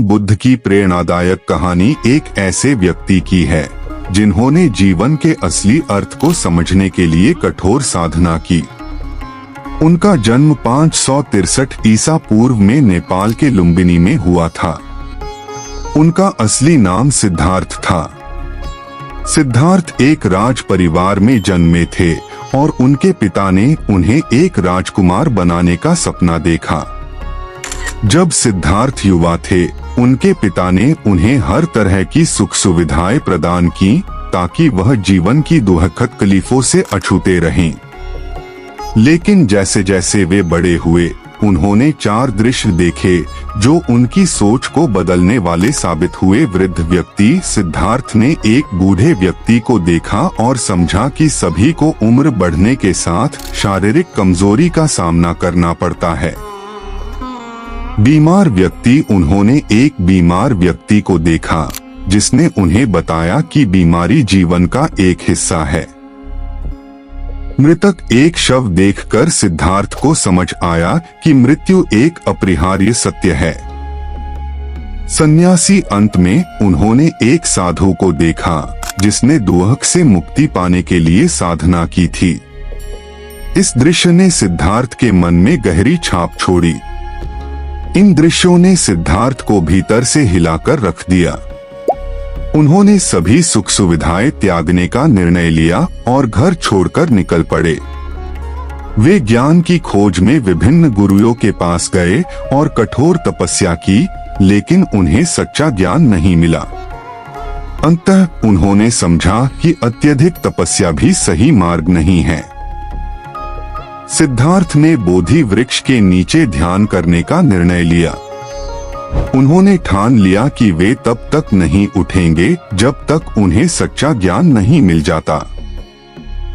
बुद्ध की प्रेरणादायक कहानी एक ऐसे व्यक्ति की है जिन्होंने जीवन के असली अर्थ को समझने के लिए कठोर साधना की। उनका जन्म 563 ईसा पूर्व में नेपाल के लुम्बिनी में हुआ था। उनका असली नाम सिद्धार्थ था। सिद्धार्थ एक राज परिवार में जन्मे थे और उनके पिता ने उन्हें एक राजकुमार बनाने का सपना देखा। जब सिद्धार्थ युवा थे, उनके पिता ने उन्हें हर तरह की सुख सुविधाएं प्रदान की ताकि वह जीवन की दुखद तकलीफों से अछूते रहें। लेकिन जैसे जैसे वे बड़े हुए, उन्होंने 4 दृश्य देखे जो उनकी सोच को बदलने वाले साबित हुए। वृद्ध व्यक्ति सिद्धार्थ ने एक बूढ़े व्यक्ति को देखा और समझा कि सभी को उम्र बढ़ने के साथ शारीरिक कमजोरी का सामना करना पड़ता है। बीमार व्यक्ति उन्होंने एक बीमार व्यक्ति को देखा जिसने उन्हें बताया कि बीमारी जीवन का एक हिस्सा है। मृतक एक शव देखकर सिद्धार्थ को समझ आया कि मृत्यु एक अपरिहार्य सत्य है। सन्यासी अंत में उन्होंने एक साधु को देखा जिसने दुख से मुक्ति पाने के लिए साधना की थी। इस दृश्य ने सिद्धार्थ के मन में गहरी छाप छोड़ी। इन दृश्यों ने सिद्धार्थ को भीतर से हिलाकर रख दिया। उन्होंने सभी सुख सुविधाएं त्यागने का निर्णय लिया और घर छोड़कर निकल पड़े। वे ज्ञान की खोज में विभिन्न गुरुओं के पास गए और कठोर तपस्या की, लेकिन उन्हें सच्चा ज्ञान नहीं मिला। अंततः उन्होंने समझा कि अत्यधिक तपस्या भी सही मार्ग नहीं है। सिद्धार्थ ने बोधि वृक्ष के नीचे ध्यान करने का निर्णय लिया। उन्होंने ठान लिया कि वे तब तक नहीं उठेंगे जब तक उन्हें सच्चा ज्ञान नहीं मिल जाता।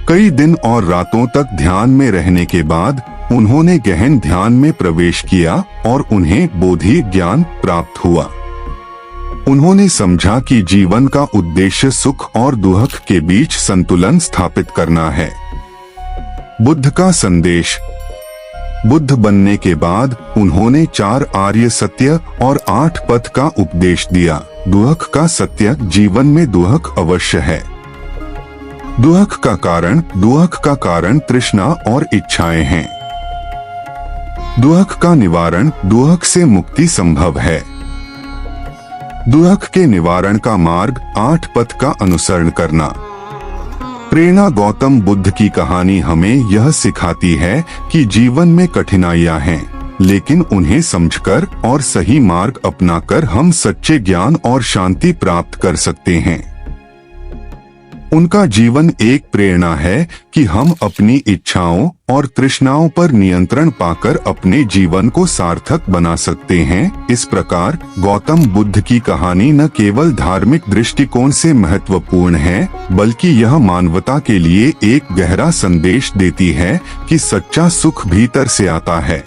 कई दिन और रातों तक ध्यान में रहने के बाद उन्होंने गहन ध्यान में प्रवेश किया और उन्हें बोधि ज्ञान प्राप्त हुआ। उन्होंने समझा कि जीवन का उद्देश्य सुख और दुख के बीच संतुलन स्थापित करना है। बुद्ध का संदेश। बुद्ध बनने के बाद उन्होंने 4 आर्य सत्य और 8 पथ का उपदेश दिया। दुख का सत्य, जीवन में दुख अवश्य है। दुख का कारण तृष्णा और इच्छाएं हैं। दुख का निवारण, दुख से मुक्ति संभव है। दुख के निवारण का मार्ग 8 पथ का अनुसरण करना। प्रेरणा। गौतम बुद्ध की कहानी हमें यह सिखाती है कि जीवन में कठिनाइयां हैं, लेकिन उन्हें समझकर और सही मार्ग अपनाकर हम सच्चे ज्ञान और शांति प्राप्त कर सकते हैं। उनका जीवन एक प्रेरणा है कि हम अपनी इच्छाओं और तृष्णाओं पर नियंत्रण पाकर अपने जीवन को सार्थक बना सकते हैं। इस प्रकार गौतम बुद्ध की कहानी न केवल धार्मिक दृष्टिकोण से महत्वपूर्ण है, बल्कि यह मानवता के लिए एक गहरा संदेश देती है कि सच्चा सुख भीतर से आता है।